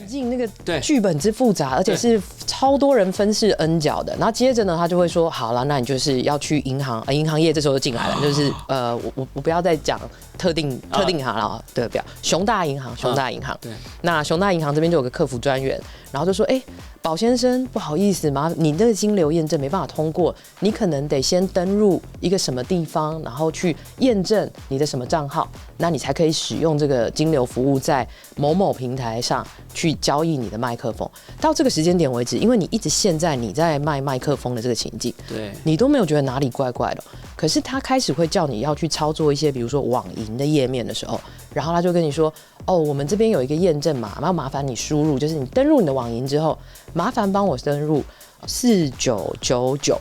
竟那个剧本之复杂，而且是超多人分饰 N 角的。然后接着呢，他就会说，好了，那你就是要去银行，银行业这时候就进来了，就是我不要再讲特定银行了，对，不要熊大银行。对，那熊大银行这边就有个客服专员，然后就说，宝先生，不好意思嘛，你这个金流验证没办法通过，你可能得先登入一个什么地方，然后去验证你的什么账号，那你才可以使用这个金流服务在某某平台上去交易你的麦克风。到这个时间点为止，因为你一直陷在你在卖麦克风的这个情境，对，你都没有觉得哪里怪怪的。可是他开始会叫你要去操作一些，比如说网银的页面的时候，然后他就跟你说，我们这边有一个验证码，要麻烦你输入，就是你登入你的网银之后，麻烦帮我登入49999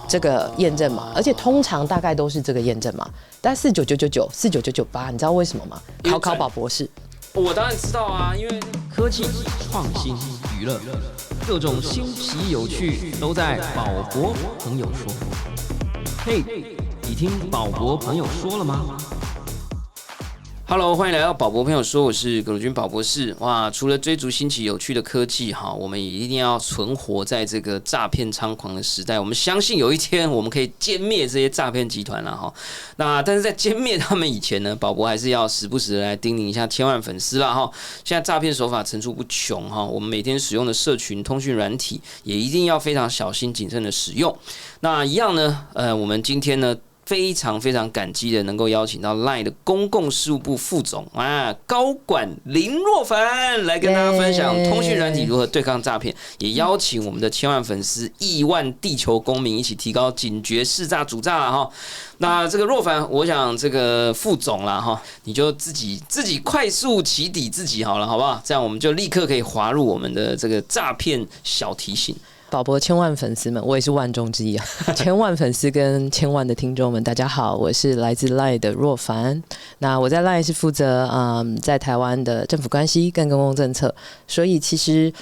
这个验证码，而且通常大概都是这个验证码，但49999、49998，你知道为什么吗？考宝博士。我当然知道啊，因为科技、创新、娱乐，各种新奇有趣都在宝博朋友说。嘿，你听宝博朋友说了吗？Hello， 欢迎来到宝博朋友说，我是葛鲁军宝博士。哇，除了追逐新奇有趣的科技哈，我们也一定要存活在这个诈骗猖狂的时代。我们相信有一天我们可以歼灭这些诈骗集团了哈。那但是在歼灭他们以前呢，宝博还是要时不时的来叮咛一下千万粉丝啦哈。现在诈骗手法层出不穷哈，我们每天使用的社群通讯软体也一定要非常小心谨慎的使用。那一样呢，我们今天呢，非常非常感激的能够邀请到 LINE 的公共事务部副总高管林若凡来跟大家分享通讯软体如何对抗诈骗，也邀请我们的千万粉丝、亿万地球公民一起提高警觉，识诈阻诈啦哈。那这个若凡，我想这个副总啦哈，你就自己快速起底自己好了，好不好？这样我们就立刻可以滑入我们的这个诈骗小提醒。宝博千万粉丝们，我也是万中之一啊！千万粉丝跟千万的听众们，大家好，我是来自 LINE 的若凡。那我在 LINE 是负责在台湾的政府关系跟公共政策，所以其实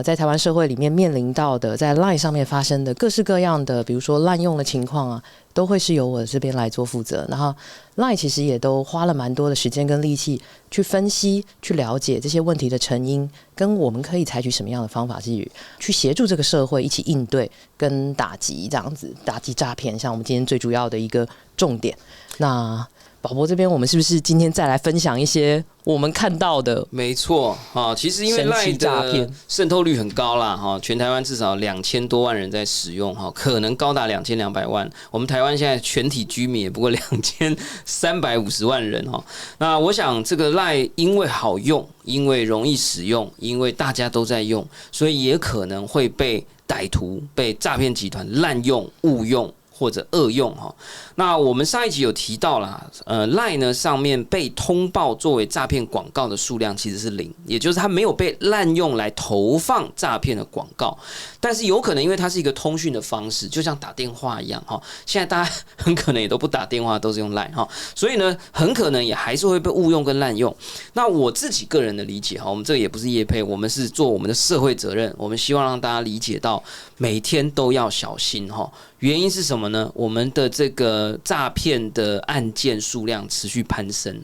在台湾社会里面面临到的，在 LINE 上面发生的各式各样的，比如说滥用的情况啊，都会是由我这边来做负责。然后 LINE 其实也都花了蛮多的时间跟力气去分析、去了解这些问题的成因，跟我们可以采取什么样的方法去协助这个社会一起应对跟打击，这样子打击诈骗，像我们今天最主要的一个重点。那宝博这边，我们是不是今天再来分享一些我们看到的？没错啊，其实因为 LINE 的渗透率很高啦哈，全台湾至少2000多万人在使用哈，可能高达2200万。我们台湾现在全体居民也不过2350万人哈。那我想这个 LINE 因为好用，因为容易使用，因为大家都在用，所以也可能会被歹徒、被诈骗集团滥用、误用或者恶用哈。那我们上一集有提到啦，LINE 呢上面被通报作为诈骗广告的数量其实是0，也就是它没有被滥用来投放诈骗的广告。但是有可能因为它是一个通讯的方式，就像打电话一样哈，现在大家很可能也都不打电话，都是用 LINE 哈，所以呢很可能也还是会被误用跟滥用。那我自己个人的理解哈，我们这个也不是业配，我们是做我们的社会责任，我们希望让大家理解到每天都要小心哈。原因是什么呢？我们的这个诈骗的案件数量持续攀升，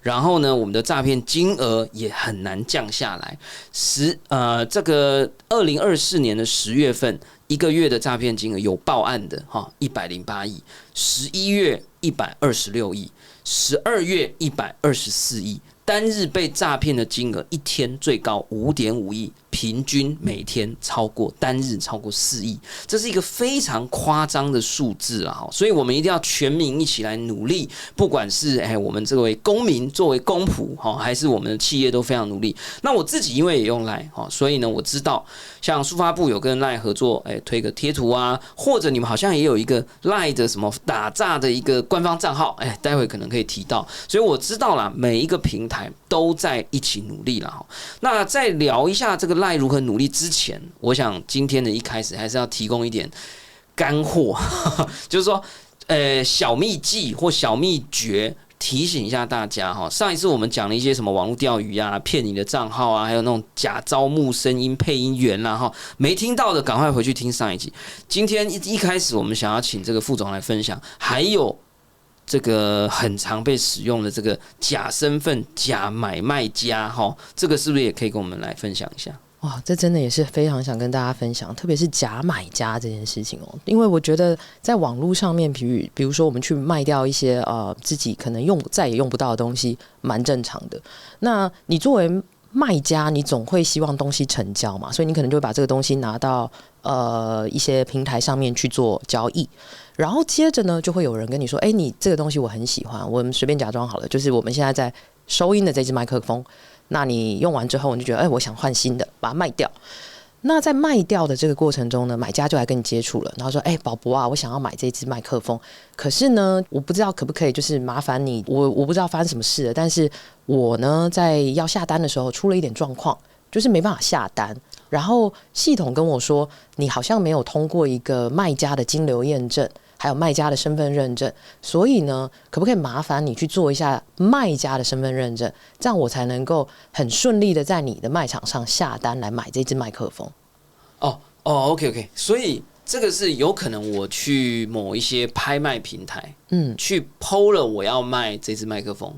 然后呢，我们的诈骗金额也很难降下来。这个2024年的10月份，一个月的诈骗金额有报案的108亿，11月126亿，12月124亿。单日被诈骗的金额一天最高5.5亿，平均每天单日超过4亿，这是一个非常夸张的数字啊！所以我们一定要全民一起来努力，不管是我们作为公民、作为公仆还是我们的企业都非常努力。那我自己因为也用 LINE 所以呢，我知道像数发部有跟 LINE 合作，推个贴图啊，或者你们好像也有一个 LINE 的什么打诈的一个官方账号，待会可能可以提到。所以我知道啦，每一个平台都在一起努力啦。那在聊一下这个 LINE 如何努力之前，我想今天的一开始还是要提供一点干货，就是说小秘技或小秘诀，提醒一下大家哈。上一次我们讲了一些什么网络钓鱼啊、骗你的账号啊，还有那种假招募声音配音员啦哈，没听到的赶快回去听上一集。今天一开始我们想要请这个副总来分享，还有这个很常被使用的这个假身份、假买卖家，这个是不是也可以跟我们来分享一下？哇，这真的也是非常想跟大家分享，特别是假买家这件事情哦，因为我觉得在网络上面，比如说我们去卖掉一些自己可能再也用不到的东西，蛮正常的。那你作为卖家，你总会希望东西成交嘛，所以你可能就会把这个东西拿到一些平台上面去做交易，然后接着呢，就会有人跟你说，你这个东西我很喜欢，我们随便假装好了，就是我们现在在收音的这支麦克风。那你用完之后，你就觉得，我想换新的，把它卖掉。那在卖掉的这个过程中呢，买家就来跟你接触了，然后说，宝博啊，我想要买这支麦克风，可是呢，我不知道可不可以，就是麻烦你，我不知道发生什么事了，但是我呢，在要下单的时候出了一点状况，就是没办法下单。然后系统跟我说，你好像没有通过一个卖家的金流验证。还有卖家的身份认证，所以呢，可不可以麻烦你去做一下卖家的身份认证，这样我才能够很顺利的在你的卖场上下单来买这支麦克风。OK， 所以这个是有可能我去某一些拍卖平台，去 po 了我要卖这支麦克风，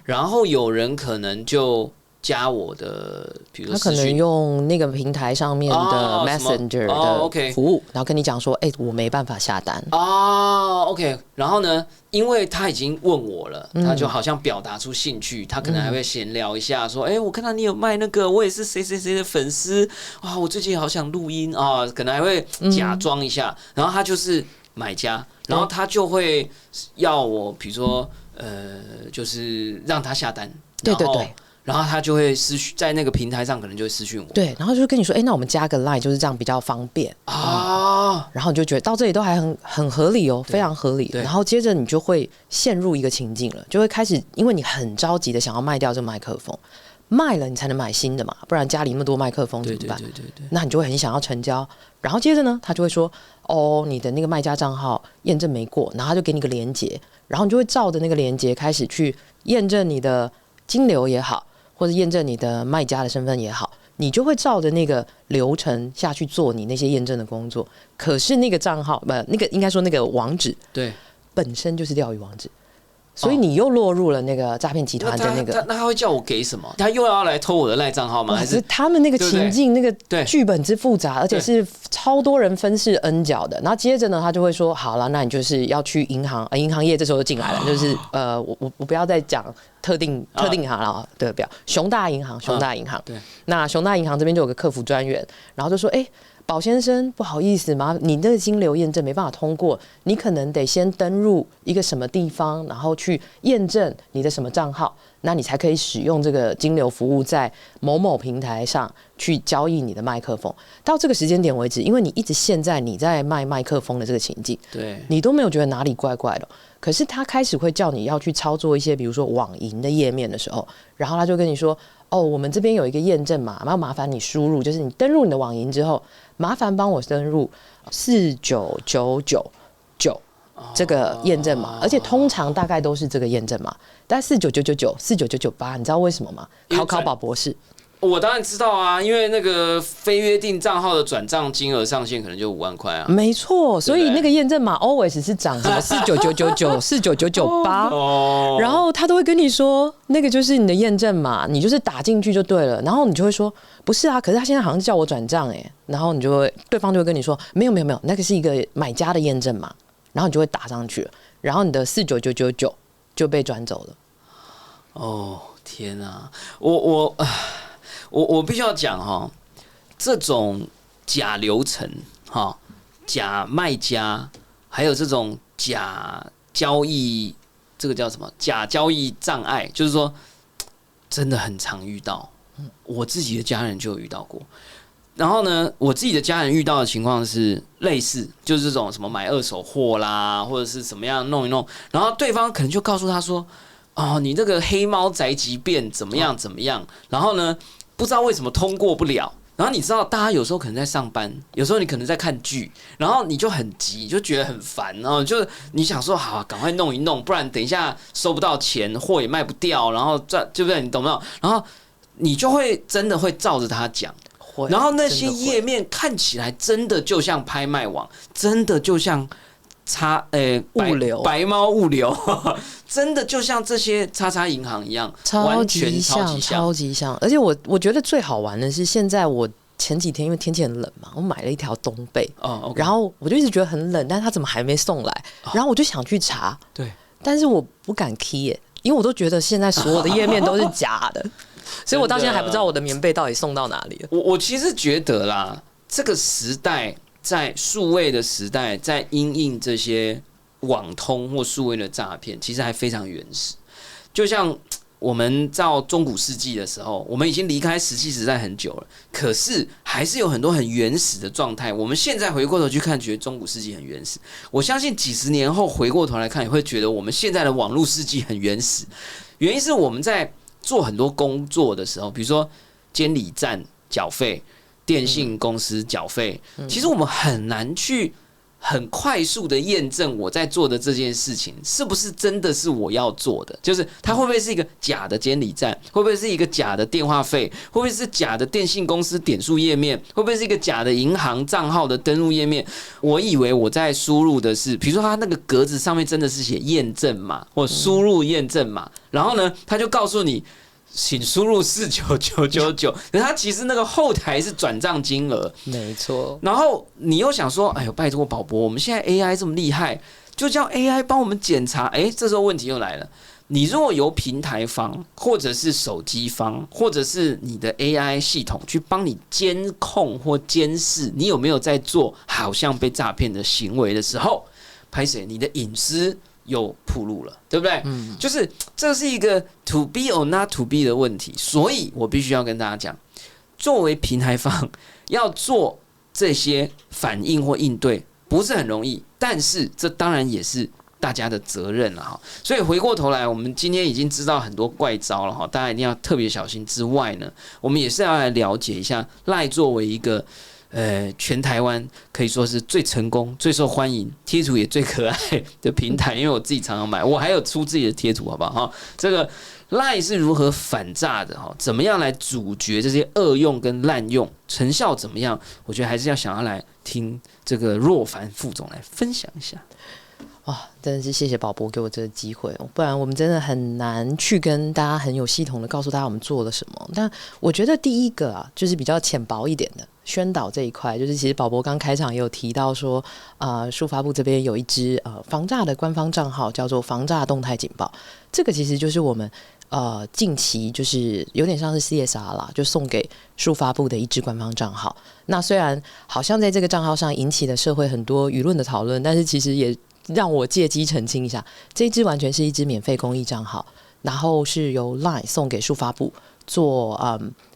然后有人可能就加我的，比如说他可能用那个平台上面的 Messenger 的服务，然后跟你讲说，我没办法下单。OK， 然后呢，因为他已经问我了，他就好像表达出兴趣，他可能还会闲聊一下，说，我看到你有卖那个，我也是谁谁谁的粉丝啊，我最近好想录音啊，可能还会假装一下，然后他就是买家，然后他就会要我，比如说就是让他下单，对对对。然后他就会在那个平台上可能就会私讯我，对，然后就跟你说，那我们加个 Line 就是这样比较方便啊。然后你就觉得到这里都还很合理哦，非常合理。然后接着你就会陷入一个情境了，就会开始，因为你很着急的想要卖掉这个麦克风，卖了你才能买新的嘛，不然家里那么多麦克风怎么办？对，那你就会很想要成交。然后接着呢，他就会说，你的那个卖家账号验证没过，然后他就给你个连结，然后你就会照着那个连结开始去验证你的金流也好。或者验证你的卖家的身份也好，你就会照着那个流程下去做你那些验证的工作。可是那个账号那个应该说那个网址，对，本身就是钓鱼网址，所以你又落入了那个诈骗集团的那个。那他会叫我给什么？他又要来偷我的赖账号吗？还是他们那个情境那个剧本之复杂，而且是超多人分饰 N 角的。然后接着呢，他就会说：好了，那你就是要去银行，银行业这时候就进来了，就是我不要再讲。特定银行了，对，不要熊大银行。对，那熊大银行这边就有个客服专员，然后就说：宝先生，不好意思嘛，你这个金流验证没办法通过，你可能得先登入一个什么地方，然后去验证你的什么账号，那你才可以使用这个金流服务在某某平台上去交易你的麦克风。到这个时间点为止，因为你一直陷在你在卖麦克风的这个情境，对，你都没有觉得哪里怪怪的。可是他开始会叫你要去操作一些，比如说网银的页面的时候，然后他就跟你说：我们这边有一个验证码，要麻烦你输入，就是你登入你的网银之后，麻烦帮我登入49999这个验证码，而且通常大概都是这个验证码，但49999、49998，你知道为什么吗？考宝博士。我当然知道啊，因为那个非约定账号的转账金额上限可能就5万块啊。没错，所以那个验证码 always 是涨什么49999、49998，然后他都会跟你说那个就是你的验证码，你就是打进去就对了。然后你就会说不是啊，可是他现在好像叫我转账然后对方就会跟你说没有，那个是一个买家的验证码，然后你就会打上去了，然后你的49999就被转走了。天啊，我必须要讲这种假流程假卖家，还有这种假交易，这个叫什么？假交易障碍，就是说真的很常遇到。我自己的家人就有遇到过。然后呢，我自己的家人遇到的情况是类似，就是这种什么买二手货啦，或者是怎么样弄一弄，然后对方可能就告诉他说：你这个黑猫宅急便怎么样怎么样，然后呢？不知道为什么通过不了，然后你知道，大家有时候可能在上班，有时候你可能在看剧，然后你就很急，就觉得很烦，然后就你想说好，赶快弄一弄，不然等一下收不到钱，货也卖不掉，然后对不对？你懂不懂？然后你就会真的会照着他讲，然后那些页面看起来真的就像拍卖网，真的就像物流白猫物流，真的就像这些叉叉银行一样，超级像，超级像。而且我觉得最好玩的是，现在我前几天因为天气很冷嘛，我买了一条冬被，然后我就一直觉得很冷，但是它怎么还没送来？然后我就想去查，对，但是我不敢 key 耶，因为我都觉得现在所有的页面都是假的，所以我到现在还不知道我的棉被到底送到哪里了。我其实觉得啦，这个时代。在数位的时代，在因应这些网通或数位的诈骗，其实还非常原始。就像我们到中古世纪的时候，我们已经离开石器时代很久了，可是还是有很多很原始的状态。我们现在回过头去看，觉得中古世纪很原始。我相信几十年后回过头来看，也会觉得我们现在的网络世纪很原始。原因是我们在做很多工作的时候，比如说监理站缴费。电信公司缴费，其实我们很难去很快速的验证我在做的这件事情是不是真的是我要做的，就是它会不会是一个假的监理站，会不会是一个假的电话费，会不会是假的电信公司点数页面，会不会是一个假的银行账号的登录页面。我以为我在输入的是，比如说它那个格子上面真的是写验证码或输入验证码，然后呢，它就告诉你请输入49999，可是它其实那个后台是转账金额，没错。然后你又想说，哎呦，拜托宝博，我们现在 AI 这么厉害，就叫 AI 帮我们检查。这时候问题又来了，你如果由平台方，或者是手机方，或者是你的 AI 系统去帮你监控或监视，你有没有在做好像被诈骗的行为的时候，拍谁你的隐私又暴露了，对不对？就是这是一个 to be or not to be 的问题，所以我必须要跟大家讲，作为平台方要做这些反应或应对不是很容易，但是这当然也是大家的责任了哈。所以回过头来，我们今天已经知道很多怪招了哈，大家一定要特别小心。之外呢，我们也是要来了解一下LINE作为一个全台湾可以说是最成功、最受欢迎、贴图也最可爱的平台，因为我自己常常买，我还有出自己的贴图，好不好？这个 LINE 是如何反诈的？怎么样来阻绝这些恶用跟滥用？成效怎么样？我觉得还是要想要来听这个若凡副总来分享一下。哇，真的是谢谢宝博给我这个机会，不然我们真的很难去跟大家很有系统的告诉大家我们做了什么。但我觉得第一个啊，就是比较浅薄一点的宣导这一块，就是其实宝博刚开场也有提到说，数发部这边有一支防诈的官方账号，叫做防诈动态警报。这个其实就是我们近期就是有点像是 CSR 啦，就送给数发部的一支官方账号。那虽然好像在这个账号上引起了社会很多舆论的讨论，但是其实也让我借机澄清一下，这一支完全是一支免费公益账号，然后是由 LINE 送给数发部做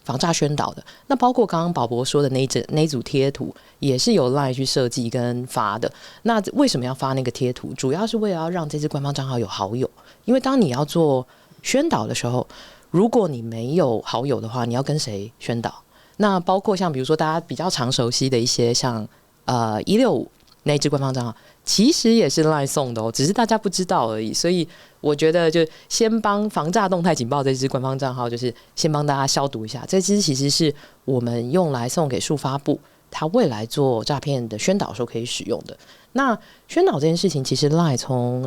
防诈宣导的。那包括刚刚宝博说的那一组贴图，也是由 LINE 去设计跟发的。那为什么要发那个贴图？主要是为了要让这支官方账号有好友，因为当你要做宣导的时候，如果你没有好友的话，你要跟谁宣导？那包括像比如说大家比较常熟悉的一些像165那一支官方账号，其实也是 LINE 送的哦，只是大家不知道而已。所以我觉得就先帮防诈动态警报这支官方账号，就是先帮大家消毒一下。这支其实是我们用来送给数发部，他未来做诈骗的宣导的时候可以使用的。那宣导这件事情，其实 LINE 从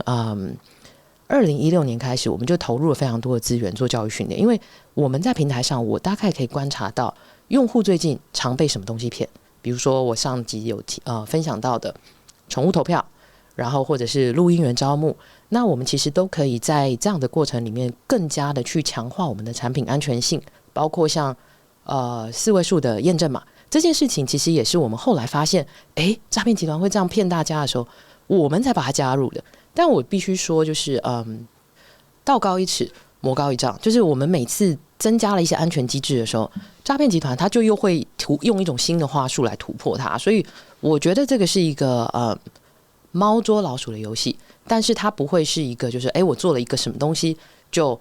2016年开始，我们就投入了非常多的资源做教育训练。因为我们在平台上，我大概可以观察到用户最近常被什么东西骗。比如说我上集有分享到的宠物投票，然后或者是录音员招募，那我们其实都可以在这样的过程里面更加的去强化我们的产品安全性，包括像4位数的验证码这件事情，其实也是我们后来发现诈骗集团会这样骗大家的时候，我们才把它加入的。但我必须说，就是道高一尺魔高一丈，就是我们每次增加了一些安全机制的时候，诈骗集团他就又会用一种新的话术来突破它。所以我觉得这个是一个猫捉老鼠的游戏，但是它不会是一个就是我做了一个什么东西就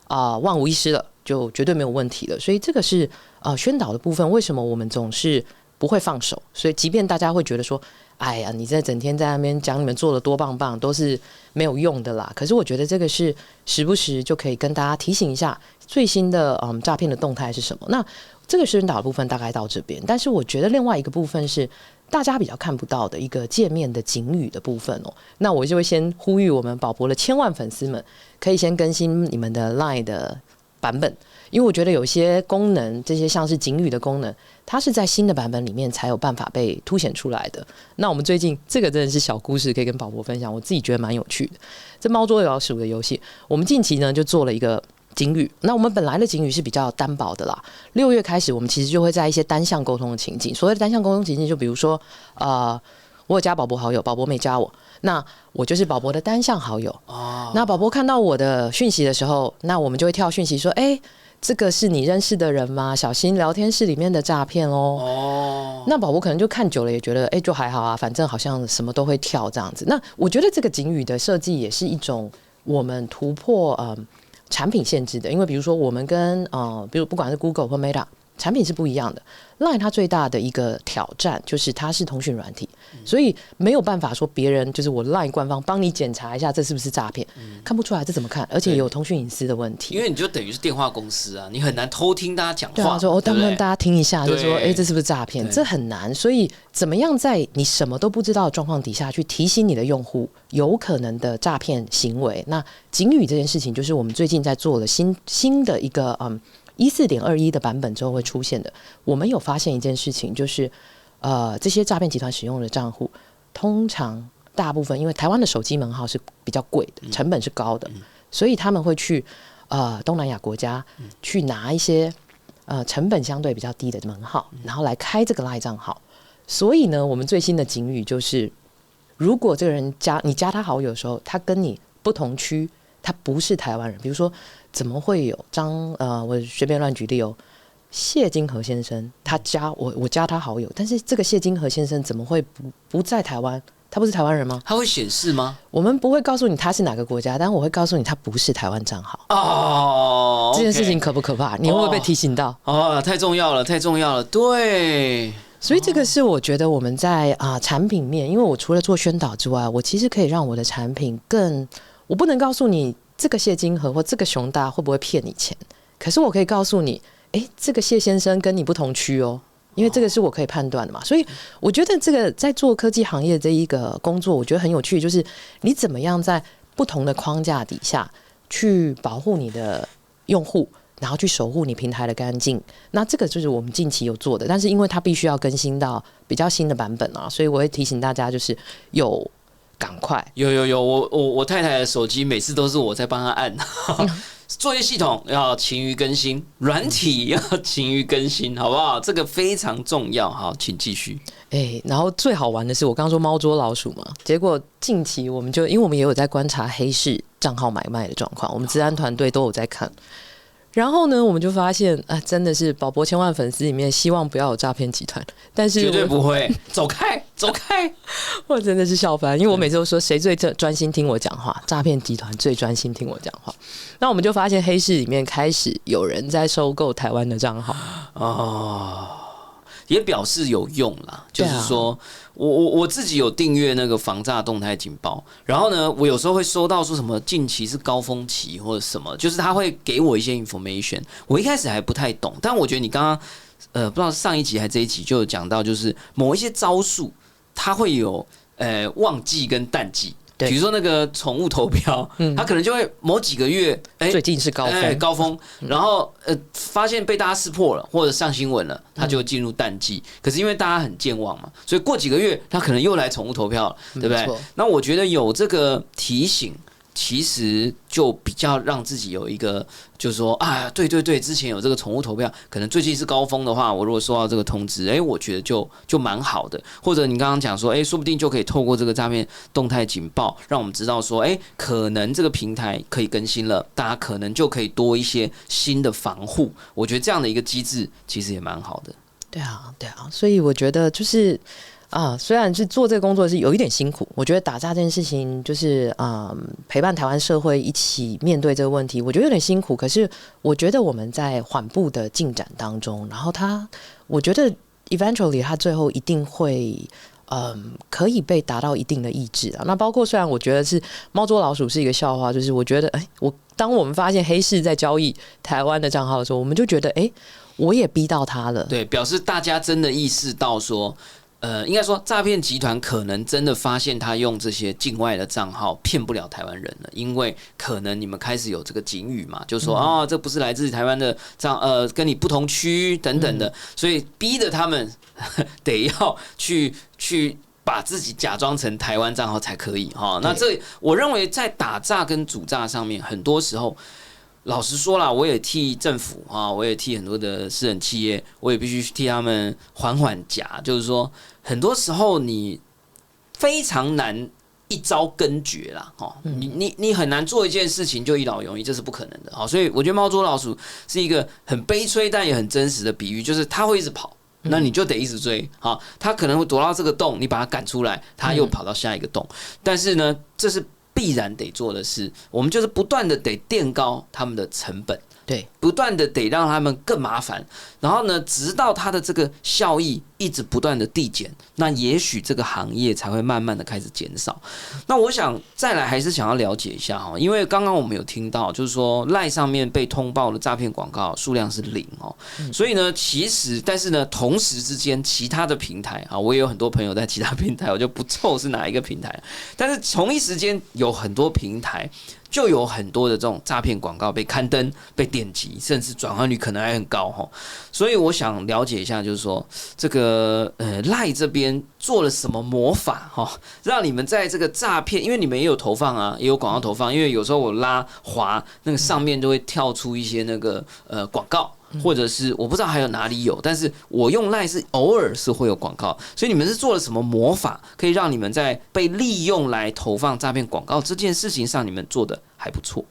万无一失了，就绝对没有问题了。所以这个是宣导的部分，为什么我们总是不会放手？所以即便大家会觉得说，哎呀，你在整天在那边讲你们做的多棒棒，都是没有用的啦。可是我觉得这个是时不时就可以跟大家提醒一下最新的诈骗的动态是什么。那这个宣导的部分大概到这边，但是我觉得另外一个部分是大家比较看不到的一个界面的警语的部分哦。那我就会先呼吁我们宝博的千万粉丝们，可以先更新你们的 LINE 的版本，因为我觉得有些功能，这些像是警语的功能，它是在新的版本里面才有办法被凸显出来的。那我们最近这个真的是小故事，可以跟宝博分享，我自己觉得蛮有趣的。这猫捉老鼠的游戏，我们近期呢就做了一个警语。那我们本来的警语是比较单薄的啦。6月开始，我们其实就会在一些单向沟通的情境，所谓的单向沟通情境，就比如说，我有加宝博好友，宝博没加我，那我就是宝博的单向好友。那宝博看到我的讯息的时候，那我们就会跳讯息说，这个是你认识的人吗？小心聊天室里面的诈骗哦。那宝博可能就看久了也觉得，就还好啊，反正好像什么都会跳这样子。那我觉得这个警语的设计也是一种我们突破产品限制的，因为比如说我们跟比如不管是 Google 或 Meta 产品是不一样的。LINE 它最大的一个挑战就是它是通讯软体，所以没有办法说别人就是我 LINE 官方帮你检查一下这是不是诈骗，看不出来这怎么看，而且也有通讯隐私的问题。因为你就等于是电话公司啊，你很难偷听大家讲话。对啊，说当然大家听一下，就说这是不是诈骗？这很难，所以怎么样在你什么都不知道的状况底下去提醒你的用户有可能的诈骗行为？那警语这件事情，就是我们最近在做了新的一个14.21的版本之后会出现的。我们有发现一件事情，就是这些诈骗集团使用的账户，通常大部分因为台湾的手机门号是比较贵的，成本是高的，所以他们会去东南亚国家去拿一些成本相对比较低的门号，然后来开这个 LINE 账号。所以呢，我们最新的警语就是，如果这个人你加他好友的时候，他跟你不同区，他不是台湾人，比如说怎么会有我随便乱举例哦，谢金河先生他加我加他好友，但是这个谢金河先生怎么会不在台湾？他不是台湾人吗？他会显示吗？我们不会告诉你他是哪个国家，但我会告诉你他不是台湾账号。这件事情可不可怕？你会不会被提醒到？太重要了，太重要了。对，所以这个是我觉得我们在产品面，因为我除了做宣导之外，我其实可以让我的产品我不能告诉你这个谢金河或这个熊大会不会骗你钱，可是我可以告诉你，这个谢先生跟你不同区哦，因为这个是我可以判断的嘛。所以我觉得这个在做科技行业这一个工作，我觉得很有趣，就是你怎么样在不同的框架底下去保护你的用户，然后去守护你平台的干净。那这个就是我们近期有做的，但是因为它必须要更新到比较新的版本啊，所以我会提醒大家，就是赶快有，我太太的手机每次都是我在帮她按。作业系统要勤于更新，软体要勤于更新，好不好？这个非常重要。好，请继续。然后最好玩的是，我刚刚说猫捉老鼠嘛，结果近期我们因为我们也有在观察黑市账号买卖的状况，我们治安团队都有在看。然后呢，我们就发现真的是宝博千万粉丝里面希望不要有诈骗集团，但是绝对不会，走开，走开！我真的是笑翻，因为我每次都说谁最专心听我讲话，诈骗集团最专心听我讲话。那我们就发现黑市里面开始有人在收购台湾的账号也表示有用啦，就是说我自己有订阅那个防诈动态警报，然后呢，我有时候会收到说什么近期是高峰期或者什么，就是他会给我一些 information， 我一开始还不太懂，但我觉得你刚刚不知道上一集还这一集就有讲到，就是某一些招数，它会有旺季跟淡季。比如说那个宠物投票，它可能就会某几个月，最近是高峰，然后发现被大家识破了，或者上新闻了，它就进入淡季。可是因为大家很健忘嘛，所以过几个月它可能又来宠物投票了，对不对？那我觉得有这个提醒，其实就比较让自己有一个，就是说对，之前有这个宠物投票，可能最近是高峰的话，我如果收到这个通知，我觉得就蛮好的。或者你刚刚讲说，说不定就可以透过这个诈骗动态警报，让我们知道说，可能这个平台可以更新了，大家可能就可以多一些新的防护。我觉得这样的一个机制其实也蛮好的。对啊，所以我觉得就是虽然是做这个工作是有一点辛苦，我觉得打诈这件事情就是陪伴台湾社会一起面对这个问题，我觉得有点辛苦。可是我觉得我们在缓步的进展当中，然后我觉得 eventually 它最后一定会可以被达到一定的抑制啊。那包括虽然我觉得是猫捉老鼠是一个笑话，就是我觉得当我们发现黑市在交易台湾的账号的时候，我们就觉得我也逼到他了。对，表示大家真的意识到说。应该说，诈骗集团可能真的发现他用这些境外的账号骗不了台湾人了，因为可能你们开始有这个警语嘛，就说这不是来自台湾的跟你不同区等等的，所以逼得他们得要去把自己假装成台湾账号才可以哈。那这我认为在打诈跟主诈上面，很多时候。老实说啦，我也替政府啊，我也替很多的私人企业，我也必须替他们缓夹。就是说，很多时候你非常难一招根绝啦，你很难做一件事情就一劳永逸，这是不可能的。所以我觉得猫捉老鼠是一个很悲催但也很真实的比喻，就是它会一直跑。那你就得一直追，它可能会躲到这个洞，你把它赶出来，它又跑到下一个洞。但是呢，这是必然得做的事，我们就是不断的得垫高他们的成本，对，不断的得让他们更麻烦，然后呢，直到它的这个效益一直不断的递减，那也许这个行业才会慢慢的开始减少。那我想再来还是想要了解一下哈，因为刚刚我们有听到，就是说 LINE 上面被通报的诈骗广告数量是0哦，所以呢，但是呢，同时之间其他的平台啊，我也有很多朋友在其他平台，我就不凑是哪一个平台，但是同一时间有很多平台。就有很多的这种诈骗广告被刊登、被点击，甚至转换率可能还很高哈。所以我想了解一下，就是说这个LINE 这边做了什么魔法哈，让你们在这个诈骗，因为你们也有投放啊，也有广告投放，因为有时候我滑那个上面就会跳出一些那个广告。或者是我不知道还有哪里有，但是我用 LINE 是偶尔是会有广告，所以你们是做了什么魔法，可以让你们在被利用来投放诈骗广告这件事情上，你们做的还不错？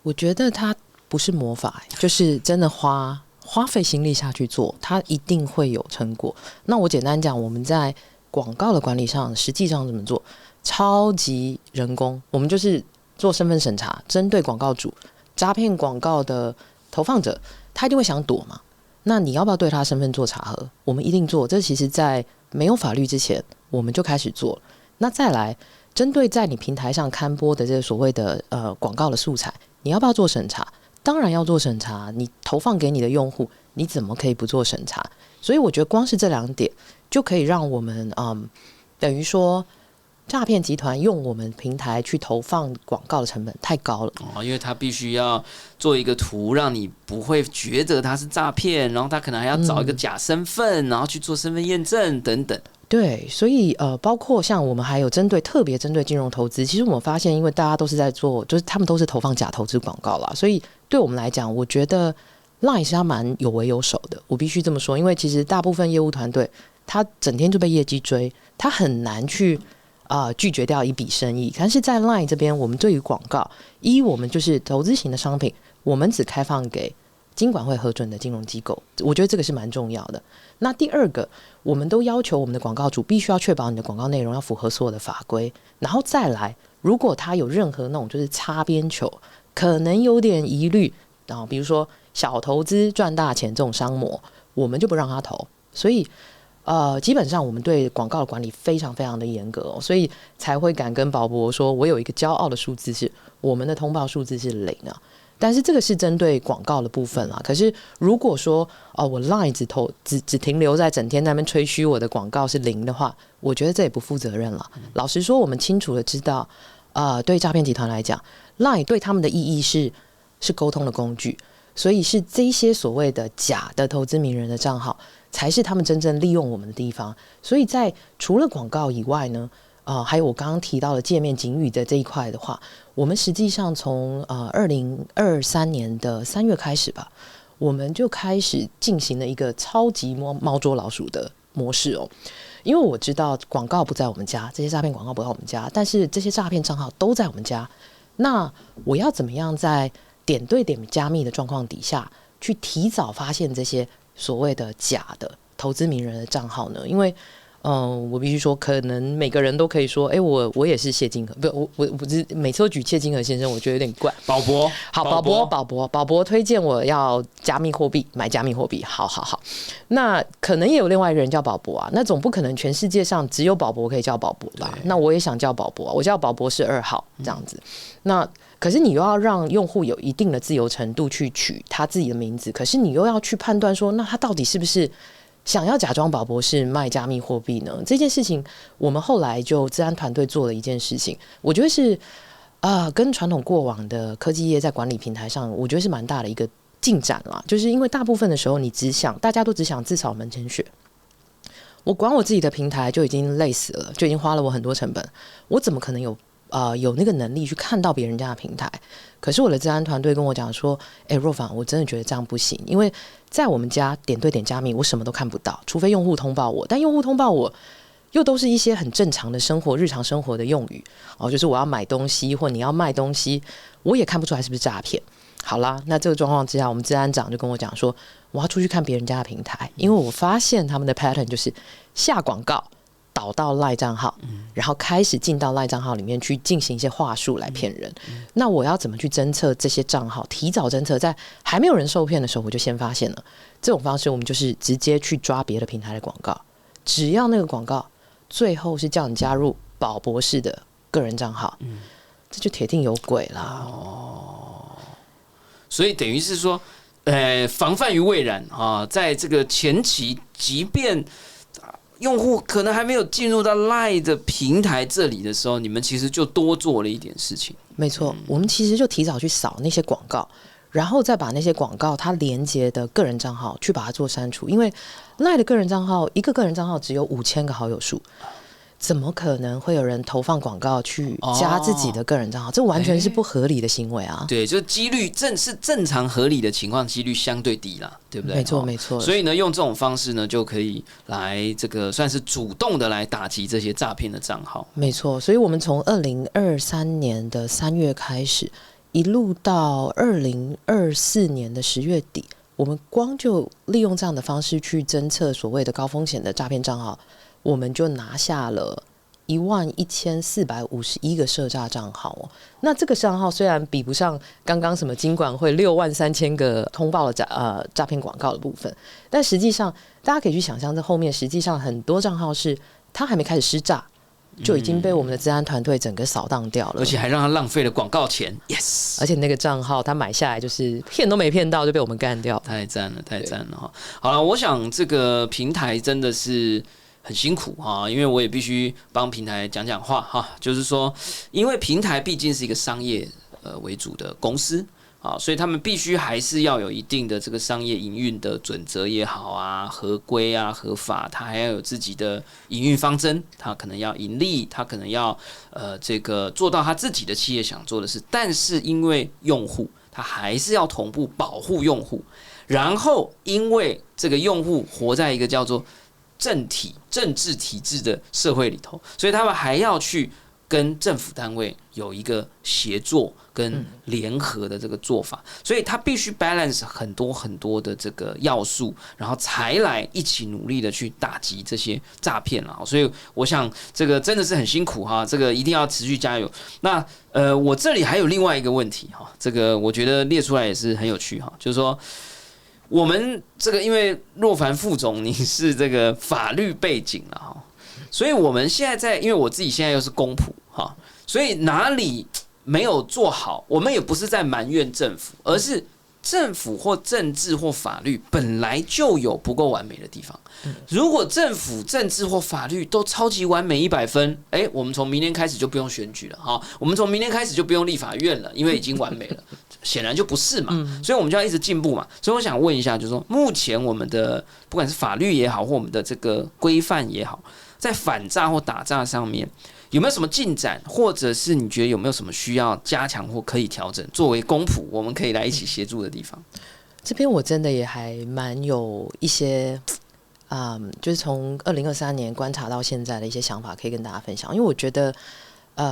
我觉得它不是魔法，就是真的花费心力下去做，它一定会有成果。那我简单讲，我们在广告的管理上，实际上怎么做？超级人工，我们就是做身份审查，针对广告主、诈骗广告的投放者。他一定会想躲嘛？那你要不要对他身份做查核？我们一定做。这其实在没有法律之前，我们就开始做了。那再来，针对在你平台上刊播的这个所谓的广告的素材，你要不要做审查？当然要做审查。你投放给你的用户，你怎么可以不做审查？所以我觉得光是这2点就可以让我们等于说。诈骗集团用我们平台去投放广告的成本太高了因为他必须要做一个图，让你不会觉得他是诈骗，然后他可能还要找一个假身份，然后去做身份验证等等。对，所以包括像我们还有特别针对金融投资，其实我们发现，因为大家都是在做，就是他们都是投放假投资广告啦，所以对我们来讲，我觉得 LINE 是他蛮有为有守的，我必须这么说，因为其实大部分业务团队他整天就被业绩追，他很难去。拒绝掉一笔生意，但是在 LINE 这边，我们对于广告，我们就是投资型的商品，我们只开放给金管会核准的金融机构，我觉得这个是蛮重要的。那第二个，我们都要求我们的广告主必须要确保你的广告内容要符合所有的法规，然后再来，如果他有任何那种就是擦边球，可能有点疑虑，然后比如说小投资赚大钱这种商模，我们就不让他投，所以。基本上我们对广告的管理非常非常的严格所以才会敢跟宝博说，我有一个骄傲的数字是我们的通报数字是0啊。但是这个是针对广告的部分啦。可是如果说我 LINE 只停留在整天在那边吹嘘我的广告是0的话，我觉得这也不负责任了。老实说，我们清楚的知道，对诈骗集团来讲 ，LINE 对他们的意义是沟通的工具，所以是这些所谓的假的投资名人的账号。才是他们真正利用我们的地方，所以在除了广告以外呢，还有我刚刚提到的界面警语的这一块的话，我们实际上从2023年的3月开始吧，我们就开始进行了一个超级猫捉老鼠的模式因为我知道广告不在我们家，这些诈骗广告不在我们家，但是这些诈骗账号都在我们家，那我要怎么样在点对点加密的状况底下，去提早发现这些所谓的假的投资名人的账号呢？因为，我必须说，可能每个人都可以说，我也是谢金河，我不是每次都举谢金河先生，我觉得有点怪。宝博，好，宝博推荐我要加密货币，买加密货币，好。那可能也有另外一个人叫宝博啊，那总不可能全世界上只有宝博可以叫宝博吧？那我也想叫宝博，我叫宝博是2号这样子。那可是你又要让用户有一定的自由程度去取他自己的名字，可是你又要去判断说，那他到底是不是想要假装宝博士卖加密货币呢？这件事情，我们后来就资安团队做了一件事情，我觉得是跟传统过往的科技业在管理平台上，我觉得是蛮大的一个进展啦。就是因为大部分的时候，大家都只想自扫门前雪。我管我自己的平台就已经累死了，就已经花了我很多成本，我怎么可能有那个能力去看到别人家的平台？可是我的资安团队跟我讲说，若凡，我真的觉得这样不行，因为在我们家点对点加密，我什么都看不到，除非用户通报我，但用户通报我又都是一些很正常的日常生活的用语就是我要买东西或你要卖东西，我也看不出来是不是诈骗。好啦，那这个状况之下，我们资安长就跟我讲说，我要出去看别人家的平台，因为我发现他们的 pattern 就是下广告导到LINE账号，然后开始进到LINE账号里面去进行一些话术来骗人。那我要怎么去侦测这些账号？提早侦测，在还没有人受骗的时候，我就先发现了。这种方式，我们就是直接去抓别的平台的广告，只要那个广告最后是叫你加入宝博士的个人账号，这就铁定有鬼啦。所以等于是说，防范于未然啊，在这个前期，即便用户可能还没有进入到 LINE 的平台这里的时候，你们其实就多做了一点事情。没错，我们其实就提早去扫那些广告，然后再把那些广告它连接的个人账号去把它做删除，因为 LINE 的个人账号，一个个人账号只有5000个好友数。怎么可能会有人投放广告去加自己的个人账号？这完全是不合理的行为啊！对，就几率是正常合理的情况，几率相对低啦，对不对？没错，没错。所以呢，用这种方式呢，就可以来这个算是主动的来打击这些诈骗的账号。没错，所以我们从2023年的3月开始，一路到2024年的10月底，我们光就利用这样的方式去侦测所谓的高风险的诈骗账号。我们就拿下了11451个涉诈账号那这个账号虽然比不上刚刚什么金管会63000个通报的诈骗广告的部分，但实际上大家可以去想象，这后面实际上很多账号是他还没开始施诈，就已经被我们的资安团队整个扫荡掉了，而且还让他浪费了广告钱。Yes， 而且那个账号他买下来就是骗都没骗到就被我们干掉，太赞了，太赞了哈！好了，我想这个平台真的是很辛苦哈，因为我也必须帮平台讲讲话哈，就是说，因为平台毕竟是一个商业为主的公司啊，所以他们必须还是要有一定的这个商业营运的准则也好啊，合规啊、合法，它还要有自己的营运方针，它可能要盈利，它可能要这个做到他自己的企业想做的事，但是因为用户，它还是要同步保护用户，然后因为这个用户活在一个叫做政治体制的社会里头，所以他们还要去跟政府单位有一个协作跟联合的这个做法，所以他必须 balance 很多很多的这个要素，然后才来一起努力的去打击这些诈骗了。所以我想这个真的是很辛苦哈，这个一定要持续加油。那我这里还有另外一个问题哈，这个我觉得列出来也是很有趣哈，就是说。我们这个因为若凡副总你是这个法律背景了哈，所以我们现在因为我自己现在又是公仆哈，所以哪里没有做好，我们也不是在埋怨政府，而是政府或政治或法律本来就有不够完美的地方。如果政府、政治或法律都超级完美100分，我们从明天开始就不用选举了哈，我们从明天开始就不用立法院了，因为已经完美了。显然就不是嘛，所以我们就要一直进步嘛。所以我想问一下，就是说，目前我们的不管是法律也好，或我们的这个规范也好，在反诈或打诈上面有没有什么进展，或者是你觉得有没有什么需要加强或可以调整？作为公仆，我们可以来一起协助的地方。这边我真的也还蛮有一些，就是从2023年观察到现在的一些想法，可以跟大家分享。因为我觉得，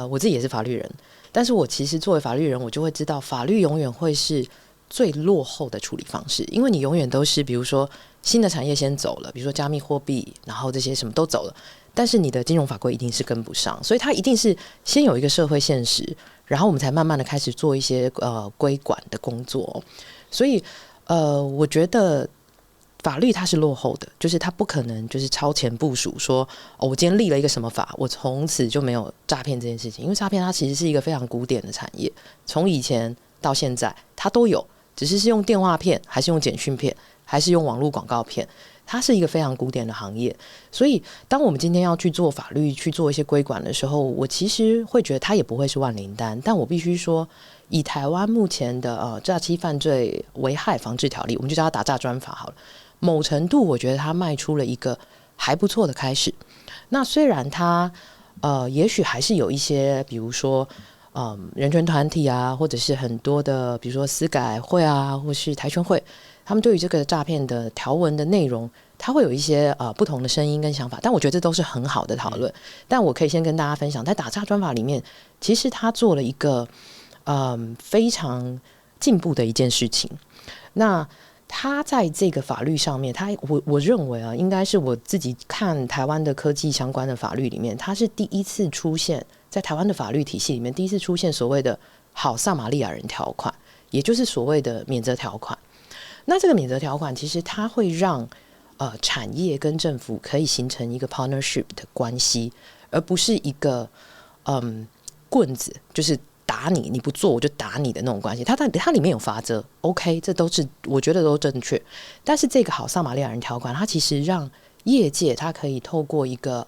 我自己也是法律人。但是我其实作为法律人，我就会知道，法律永远会是最落后的处理方式，因为你永远都是，比如说新的产业先走了，比如说加密货币，然后这些什么都走了，但是你的金融法规一定是跟不上，所以它一定是先有一个社会现实，然后我们才慢慢的开始做一些规管的工作。所以我觉得法律它是落后的，就是它不可能就是超前部署说，我今天立了一个什么法，我从此就没有诈骗这件事情。因为诈骗它其实是一个非常古典的产业，从以前到现在它都有，只是用电话骗，还是用简讯骗，还是用网络广告骗，它是一个非常古典的行业。所以当我们今天要去做法律，去做一些规管的时候，我其实会觉得它也不会是万灵丹。但我必须说，以台湾目前的诈欺犯罪危害防治条例，我们就叫它打诈专法好了，某程度我觉得它迈出了一个还不错的开始。那虽然它也许还是有一些比如说人权团体啊，或者是很多的比如说司改会啊，或是台权会，他们对于这个诈骗的条文的内容，它会有一些不同的声音跟想法，但我觉得这都是很好的讨论。但我可以先跟大家分享，在打诈专法里面，其实他做了一个非常进步的一件事情。那他在这个法律上面，我认为应该是我自己看台湾的科技相关的法律里面，他是第一次出现在台湾的法律体系里面，第一次出现所谓的好撒玛利亚人条款，也就是所谓的免责条款。那这个免责条款其实它会让产业跟政府可以形成一个 partnership 的关系，而不是一个棍子，就是打你，你不做我就打你的那种关系。它里面有法则 ，OK， 这都是我觉得都正确。但是这个好撒玛利亚人条款，它其实让业界它可以透过一个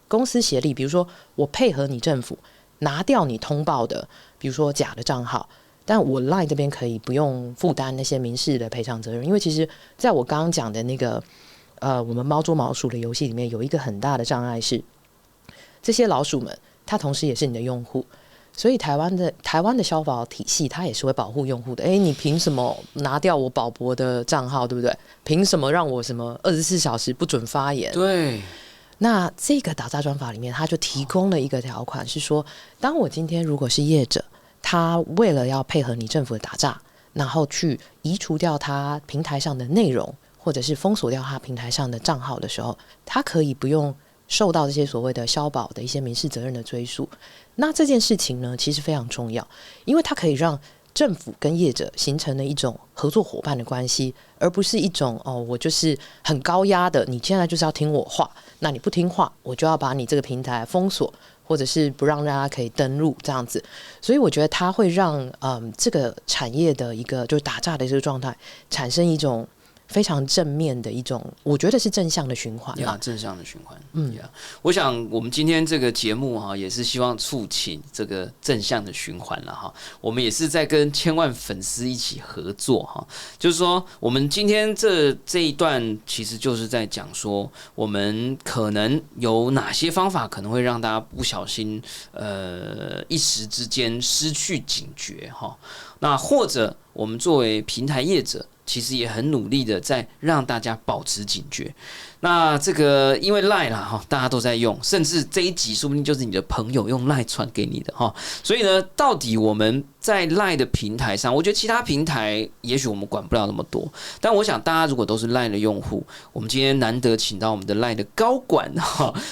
公司协力，比如说我配合你政府拿掉你通报的，比如说假的账号，但我 LINE 这边可以不用负担那些民事的赔偿责任。因为其实在我刚刚讲的那个我们猫捉老鼠的游戏里面，有一个很大的障碍是，这些老鼠们它同时也是你的用户。所以台湾的消保体系，它也是会保护用户的。你凭什么拿掉我宝博的账号，对不对？凭什么让我什么24小时不准发言？对。那这个打诈专法里面，它就提供了一个条款，是说，当我今天如果是业者，他为了要配合你政府的打诈，然后去移除掉他平台上的内容，或者是封锁掉他平台上的账号的时候，他可以不用受到这些所谓的消保的一些民事责任的追诉。那这件事情呢，其实非常重要，因为它可以让政府跟业者形成了一种合作伙伴的关系，而不是一种我就是很高压的，你现在就是要听我话，那你不听话，我就要把你这个平台封锁，或者是不让大家可以登录这样子。所以我觉得它会让这个产业的一个就是打诈的这个状态产生一种非常正面的一种，我觉得是正向的循环啦。正向的循环。我想我们今天这个节目也是希望促进这个正向的循环了哈。我们也是在跟千万粉丝一起合作哈，就是说我们今天这一段其实就是在讲说，我们可能有哪些方法可能会让大家不小心一时之间失去警觉哈。那或者我们作为平台业者，其实也很努力的在让大家保持警觉。那这个因为 LINE 啦大家都在用，甚至这一集说不定就是你的朋友用 LINE 传给你的所以呢，到底我们在 LINE 的平台上，我觉得其他平台也许我们管不了那么多，但我想大家如果都是 LINE 的用户，我们今天难得请到我们的 LINE 的高管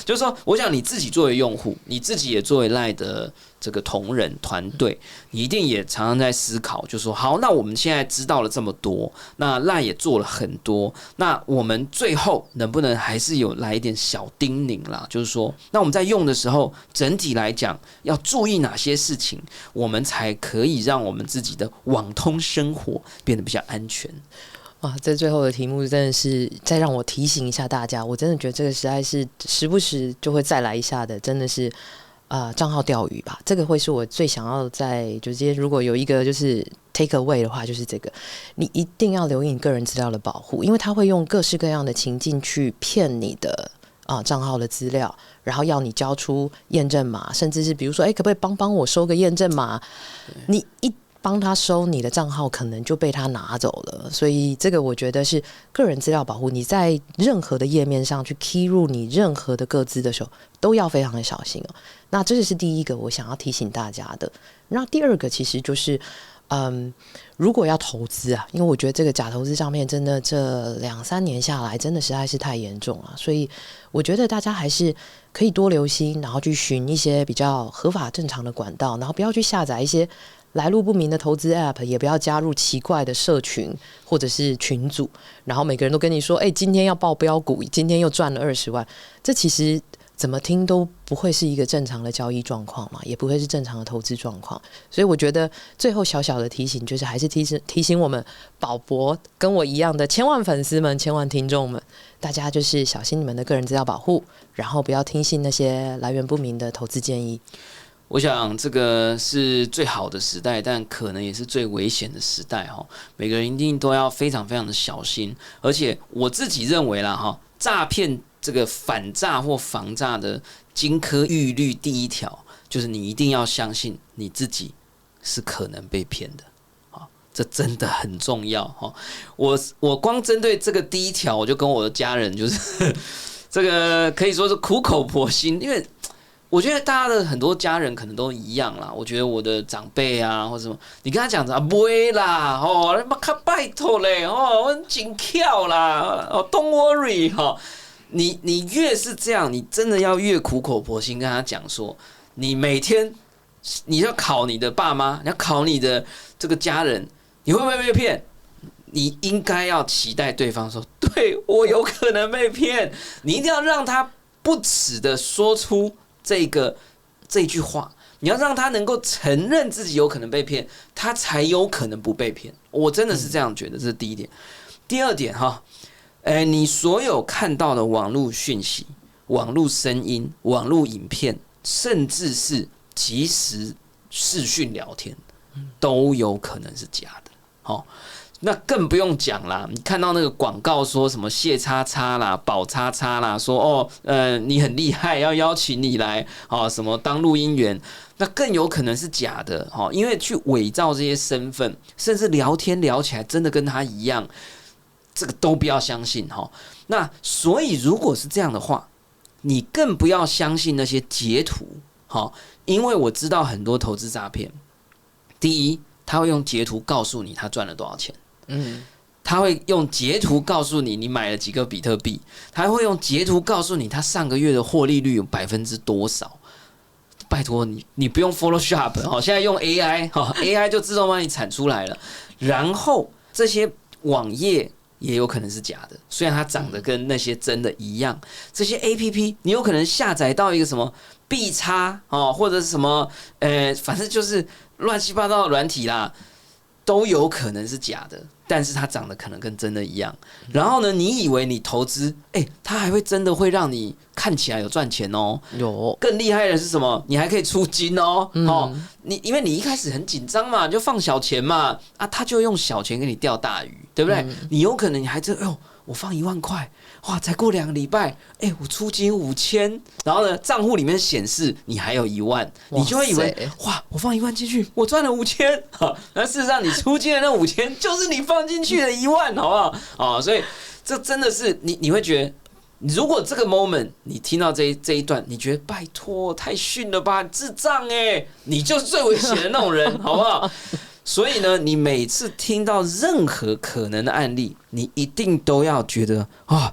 就是说，我想你自己作为用户，你自己也作为 LINE 的这个同仁团队，你一定也常常在思考，就是说好，那我们现在知道了这么多，那 LINE 也做了很多，那我们最后能不能还是有来一点小叮咛啦？就是说，那我们在用的时候，整体来讲要注意哪些事情，我们才可以让我们自己的网通生活变得比较安全。哇，这最后的题目真的是再让我提醒一下大家，我真的觉得这个实在是时不时就会再来一下的，真的是账号钓鱼吧。这个会是我最想要在就今天如果有一个就是 take away 的话，就是这个，你一定要留意你个人资料的保护，因为他会用各式各样的情境去骗你的账号的资料，然后要你交出验证码，甚至是比如说可不可以帮我收个验证码，你一帮他收，你的账号可能就被他拿走了。所以这个我觉得是个人资料保护，你在任何的页面上去 key 入你任何的个资的时候都要非常的小心那这是第一个我想要提醒大家的。那第二个其实就是如果要投资因为我觉得这个假投资上面真的这2-3年下来真的实在是太严重了，所以我觉得大家还是可以多留心，然后去寻一些比较合法正常的管道，然后不要去下载一些来路不明的投资 App， 也不要加入奇怪的社群或者是群组，然后每个人都跟你说，今天要报标股，今天又赚了20万，这其实怎么听都不会是一个正常的交易状况嘛，也不会是正常的投资状况。所以我觉得最后小小的提醒，就是还是提醒我们宝博跟我一样的千万粉丝们、千万听众们，大家就是小心你们的个人资料保护，然后不要听信那些来源不明的投资建议。我想这个是最好的时代，但可能也是最危险的时代哈。每个人一定都要非常非常的小心，而且我自己认为啦哈，诈骗这个反诈或防诈的金科玉律第一条，就是你一定要相信你自己是可能被骗的。这真的很重要哈！我光针对这个第一条，我就跟我的家人就是这个可以说是苦口婆心，因为我觉得大家的很多家人可能都一样啦。我觉得我的长辈啊，或者什么，你跟他讲啊，不会啦，你妈拜托嘞，我紧跳啦，Don't worry 你越是这样，你真的要越苦口婆心跟他讲说，你每天你要考你的爸妈，你要考你的这个家人。你会不会被骗？你应该要期待对方说：“对，我有可能被骗。”你一定要让他不耻的说出这句话，你要让他能够承认自己有可能被骗，他才有可能不被骗。我真的是这样觉得，这是第一点。第二点哈，你所有看到的网络讯息、网络声音、网络影片，甚至是即时视讯聊天，都有可能是假的。那更不用讲啦！你看到那个广告说什么谢叉叉啦、宝叉叉啦，说你很厉害，要邀请你来什么当录音员，那更有可能是假的因为去伪造这些身份，甚至聊天聊起来真的跟他一样，这个都不要相信那所以如果是这样的话，你更不要相信那些截图因为我知道很多投资诈骗，第一，他会用截图告诉你他赚了多少钱，他会用截图告诉你你买了几个比特币，他会用截图告诉你他上个月的获利率有%多少。拜托你不用 Photoshop 现在用 AI 就自动帮你产出来了。然后这些网页也有可能是假的，虽然它长得跟那些真的一样。这些 APP 你有可能下载到一个什么币差或者是什么反正就是乱七八糟的软体啦，都有可能是假的，但是它长得可能跟真的一样。然后呢，你以为你投资，它还会真的会让你看起来有赚钱哦。有更厉害的是什么？你还可以出金哦。因为你一开始很紧张嘛，你就放小钱嘛，他就用小钱给你钓大鱼，对不对？你有可能你还真我放1万块，哇，才过2个礼拜，我出金5000，然后呢，账户里面显示你还有1万，你就会以为哇，我放1万进去，我赚了5000，那事实上你出金的那5000就是你放进去的1万，好不好？所以这真的是你会觉得，如果这个 moment 你听到这一段，你觉得拜托太逊了吧，智障你就是最危险的那种人，好不好？所以呢，你每次听到任何可能的案例，你一定都要觉得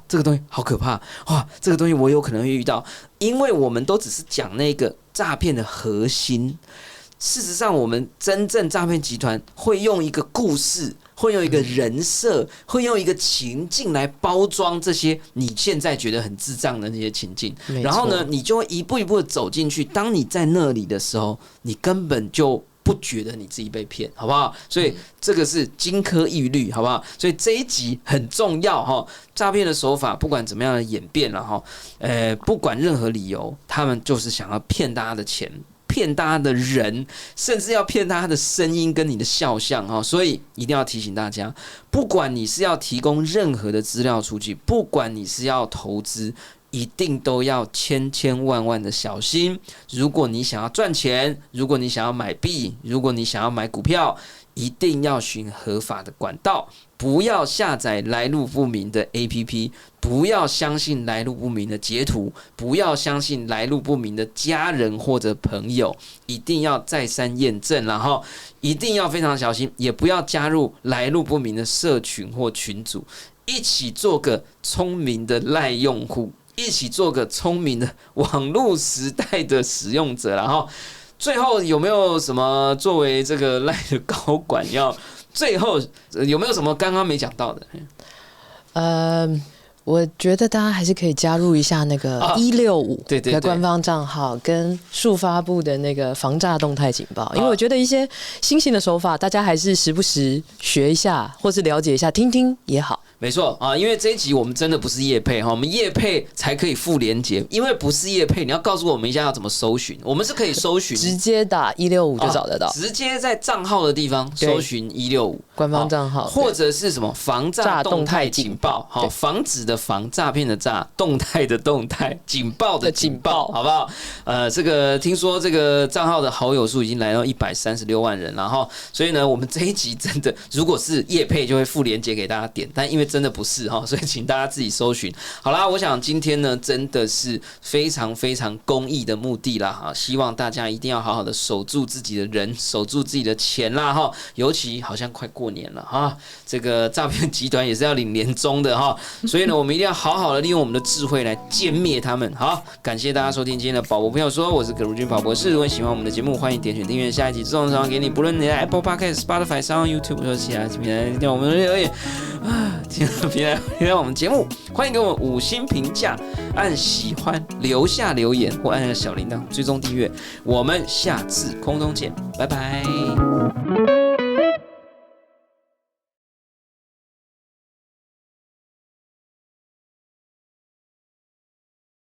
这个东西好可怕，这个东西我有可能会遇到，因为我们都只是讲那个诈骗的核心。事实上，我们真正诈骗集团会用一个故事，会用一个人设，会用一个情境来包装这些你现在觉得很智障的那些情境，然后呢，你就会一步一步的走进去。当你在那里的时候，你根本就不觉得你自己被骗，好不好？所以这个是金科玉律，好不好？所以这一集很重要诈骗的手法不管怎么样的演变了不管任何理由，他们就是想要骗大家的钱，骗大家的人，甚至要骗大家的声音跟你的肖像所以一定要提醒大家，不管你是要提供任何的资料出去，不管你是要投资，一定都要千万的小心。如果你想要赚钱，如果你想要买币，如果你想要买股票，一定要循合法的管道，不要下载来路不明的 APP， 不要相信来路不明的截图，不要相信来路不明的家人或者朋友，一定要再三验证，然后一定要非常小心，也不要加入来路不明的社群或群组，一起做个聪明的赖用户，一起做个聪明的网络时代的使用者，然后最后有没有什么作为这个赖的高管要最后有没有什么刚刚没讲到的？我觉得大家还是可以加入一下那个165的官方账号，跟数发布的那个防诈动态警报，因为我觉得一些新型的手法，大家还是时不时学一下，或是了解一下，听听也好。没错啊，因为这一集我们真的不是业配哈，我们业配才可以附连结，因为不是业配，你要告诉我们一下要怎么搜寻，我们是可以搜寻，直接打165就找得到，直接在账号的地方搜寻165官方账号，或者是什么防诈动态警报，好，防止的防，诈骗的诈，动态的动态，警报的警报，好不好？这个听说这个账号的好友数已经来到136万人了哈，所以呢，我们这一集真的如果是业配就会附连结给大家点，但因为真的不是哈，所以请大家自己搜寻。好啦，我想今天呢真的是非常非常公益的目的啦哈，希望大家一定要好好的守住自己的人，守住自己的钱啦哈，尤其好像快过年了哈，这个诈骗集团也是要领年终的哈，所以呢，我们一定要好好的利用我们的智慧来歼灭他们。好，感谢大家收听今天的宝博朋友说，我是葛如君宝博士。如果喜欢我们的节目，欢迎点选订阅，下一集自动传给你。不论你在 Apple Podcast、Spotify、YouTube 或其他平台听我们的留言啊，平台听我们节目，欢迎给我们5星评价，按喜欢留下留言或按小铃铛追踪订阅。我们下次空中见，拜拜。